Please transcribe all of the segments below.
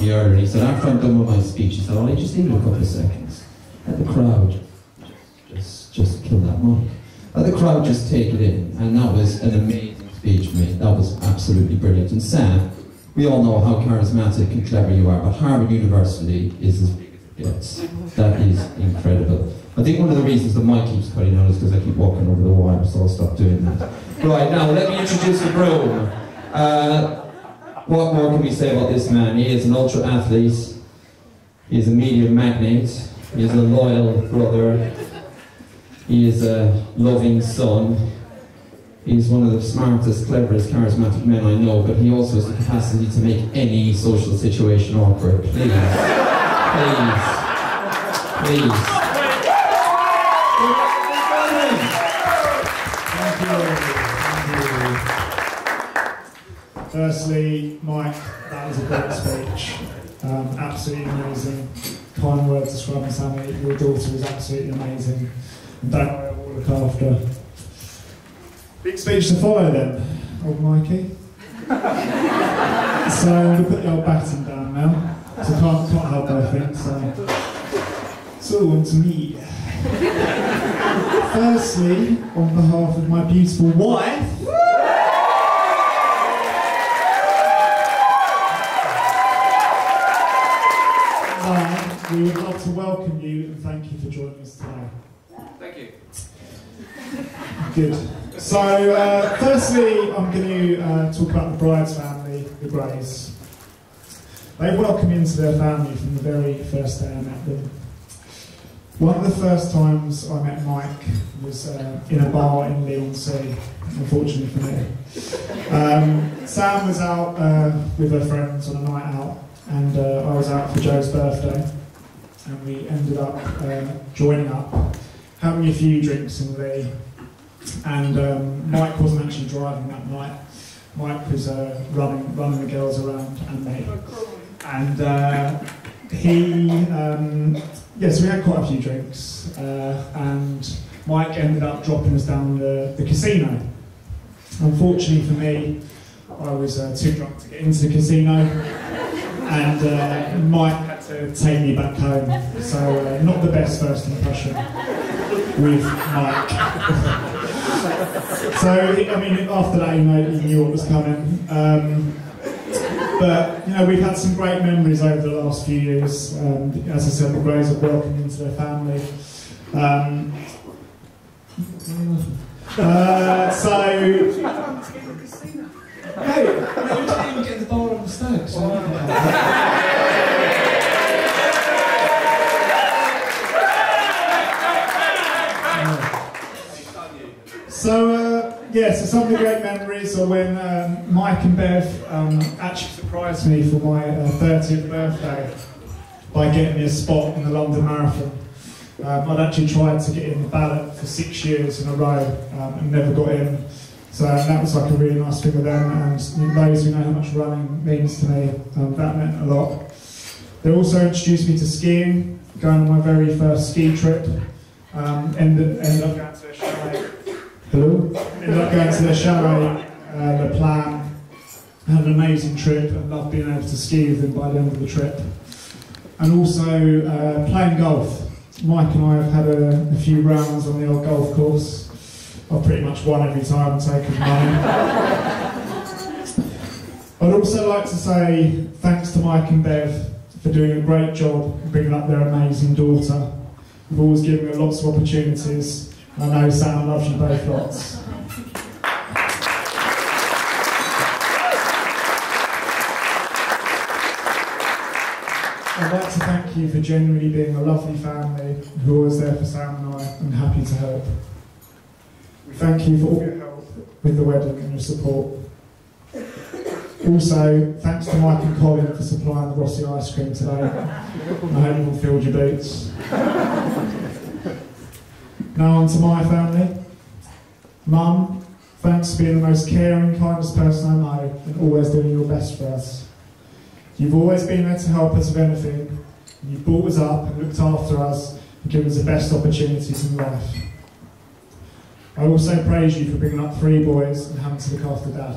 me earlier, and he said, after I'm done with my speech, he said, Ollie, just leave it a couple of seconds. Let the crowd just kill that mic. Let the crowd just take it in. And that was an amazing speech, mate. That was absolutely brilliant. And Sam, we all know how charismatic and clever you are, but Harvard University is as big as it gets. That is incredible. I think one of the reasons the mic keeps cutting out is because I keep walking over the wire, so I'll stop doing that. Right, now let me introduce the groom. What more can we say about this man? He is an ultra athlete, he is a media magnate, he is a loyal brother, he is a loving son, he is one of the smartest, cleverest, charismatic men I know, but he also has the capacity to make any social situation awkward. Please, please, please. Firstly, Mike, that was a great speech. Absolutely amazing. Kind words describing Sammy. Your daughter was absolutely amazing. And don't worry, we'll look after. Big speech to follow then, old Mikey. So I'm going to put the old batting down now. So I can't help anything, so on to me. Firstly, on behalf of my beautiful wife, we would love to welcome you and thank you for joining us today. Thank you. Good. So, firstly, I'm going to talk about the bride's family, the Grays. They welcomed me into their family from the very first day I met them. One of the first times I met Mike was in a bar in Leigh-on-Sea, unfortunately for me. Sam was out with her friends on a night out, and I was out for Joe's birthday, and we ended up joining up, having a few drinks in Leigh, and Mike wasn't actually driving that night. Mike was running the girls around and me, and so we had quite a few drinks, and Mike ended up dropping us down the casino. Unfortunately for me, I was too drunk to get into the casino, and Mike had to take me back home, so not the best first impression with Mike. So, I mean, after that, he knew what was coming. But, we've had some great memories over the last few years. As I said, the Grays have welcomed into their family. Hey, you didn't even get the bar on the stag, so some of the great memories are when Mike and Bev actually surprised me for my 30th birthday by getting me a spot in the London Marathon. I'd actually tried to get in the ballot for 6 years in a row and never got in. So that was like a really nice thing with them, and those who know how much running means to me, that meant a lot. They also introduced me to skiing, going on my very first ski trip. Ended up going to a chalet. Ended up going to the chalet, the Plan. Had an amazing trip and loved being able to ski with them by the end of the trip. And also playing golf. Mike and I have had a few rounds on the old golf course. I've pretty much won every time and taken money. I'd also like to say thanks to Mike and Bev for doing a great job bringing up their amazing daughter. You've always given her lots of opportunities. I know Sam loves you both lots. I'd like to thank you for genuinely being a lovely family who are always there for Sam and I, and happy to help. We thank you for all your help with the wedding and your support. Also, thanks to Mike and Colin for supplying the Rossi ice cream today. I hope you've all filled your boots. Now on to my family. Mum, thanks for being the most caring, kindest person I know and always doing your best for us. You've always been there to help us with anything. You've brought us up and looked after us and given us the best opportunities in life. I also praise you for bringing up 3 boys and having to look after Dad.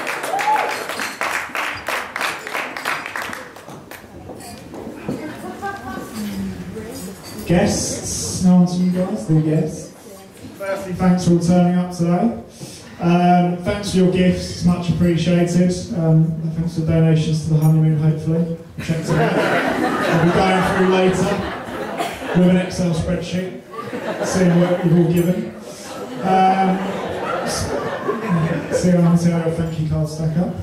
Guests, no one to you guys, the guests. Firstly, thanks for all turning up today. Thanks for your gifts, it's much appreciated. Thanks for donations to the honeymoon, hopefully. Check it out. I'll be going through later with an Excel spreadsheet, seeing what you've all given. See how your thank you cards stack up.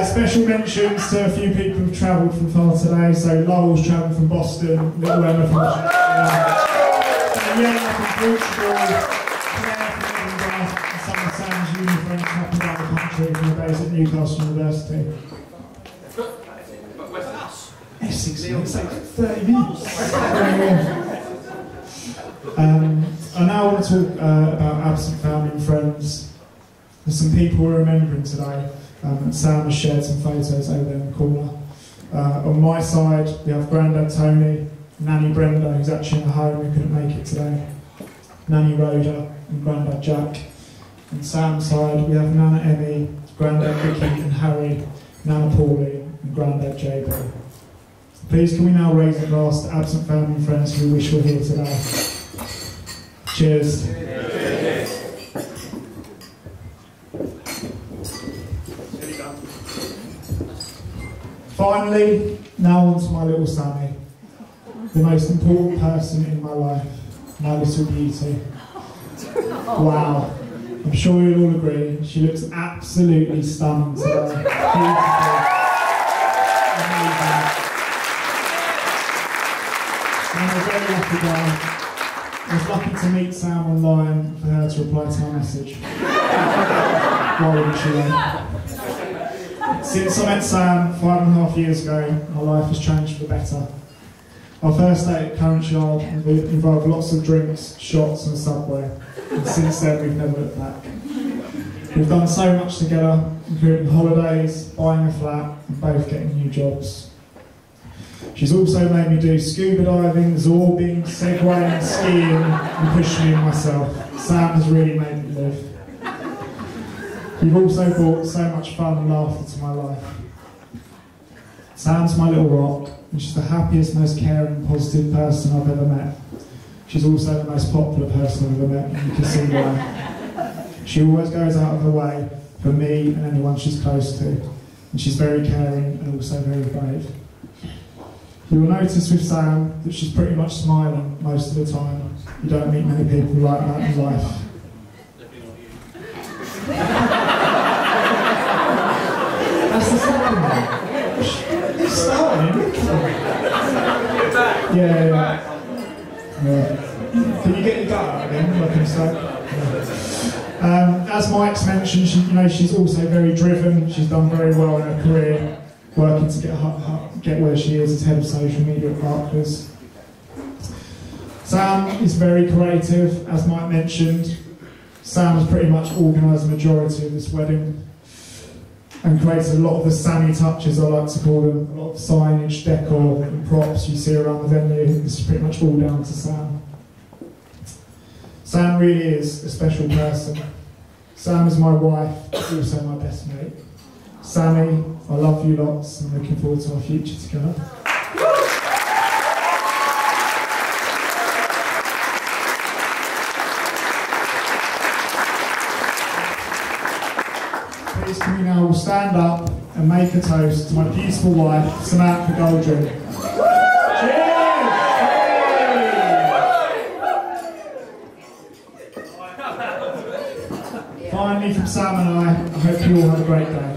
Special mentions to a few people who've travelled from far today. So Lowell's travelled from Boston, Little Emma from Daniela from Portugal, Claire from Edinburgh, and some of Sam's uni friends travelling around the country from the days at Newcastle University. Essex, it's like 30 minutes. I now want to talk about absent family and friends. There's some people we're remembering today. Sam has shared some photos over there in the corner. On my side, we have Grandad Tony, Nanny Brenda, who's actually in the home who couldn't make it today, Nanny Rhoda and Grandad Jack. On Sam's side, we have Nana Emmy, Grandad Vicky and Harry, Nana Pauline and Grandad JB. Please can we now raise a glass to absent family and friends who wish were here today. Cheers. Finally, now on to my little Sammy, the most important person in my life, my little beauty. Wow, I'm sure you'll all agree, she looks absolutely stunning today. Beautiful, amazing. I'm a very lucky guy. I was lucky to meet Sam online for her to reply to my message. Why wouldn't she then? Since I met Sam 5.5 years ago, my life has changed for the better. Our first date at Current Yard involved lots of drinks, shots and Subway, and since then we've never looked back. We've done so much together, including holidays, buying a flat, and both getting new jobs. She's also made me do scuba diving, zorbing, segwaying, skiing, and pushing me myself. Sam has really made me live. You've also brought so much fun and laughter to my life. Sam's my little rock, and she's the happiest, most caring and positive person I've ever met. She's also the most popular person I've ever met, and you can see why. She always goes out of her way for me and anyone she's close to, and she's very caring and also very brave. You will notice with Sam that she's pretty much smiling most of the time. You don't meet many people like that in life. That's the second one. It's starting. Yeah. Can you get your gut out again? Like as Mike's mentioned, she's also very driven. She's done very well in her career, working to get where she is as head of social media at Barclays. Sam is very creative, as Mike mentioned. Sam has pretty much organised the majority of this wedding and created a lot of the Sammy touches, I like to call them, a lot of signage, decor and props you see around the venue. This is pretty much all down to Sam. Sam really is a special person. Sam is my wife, also my best mate. Sammy, I love you lots and I'm looking forward to our future together. Please can we now all stand up and make a toast to my beautiful wife, Samantha Goldring. Finally, from Sam and I hope you all have a great day.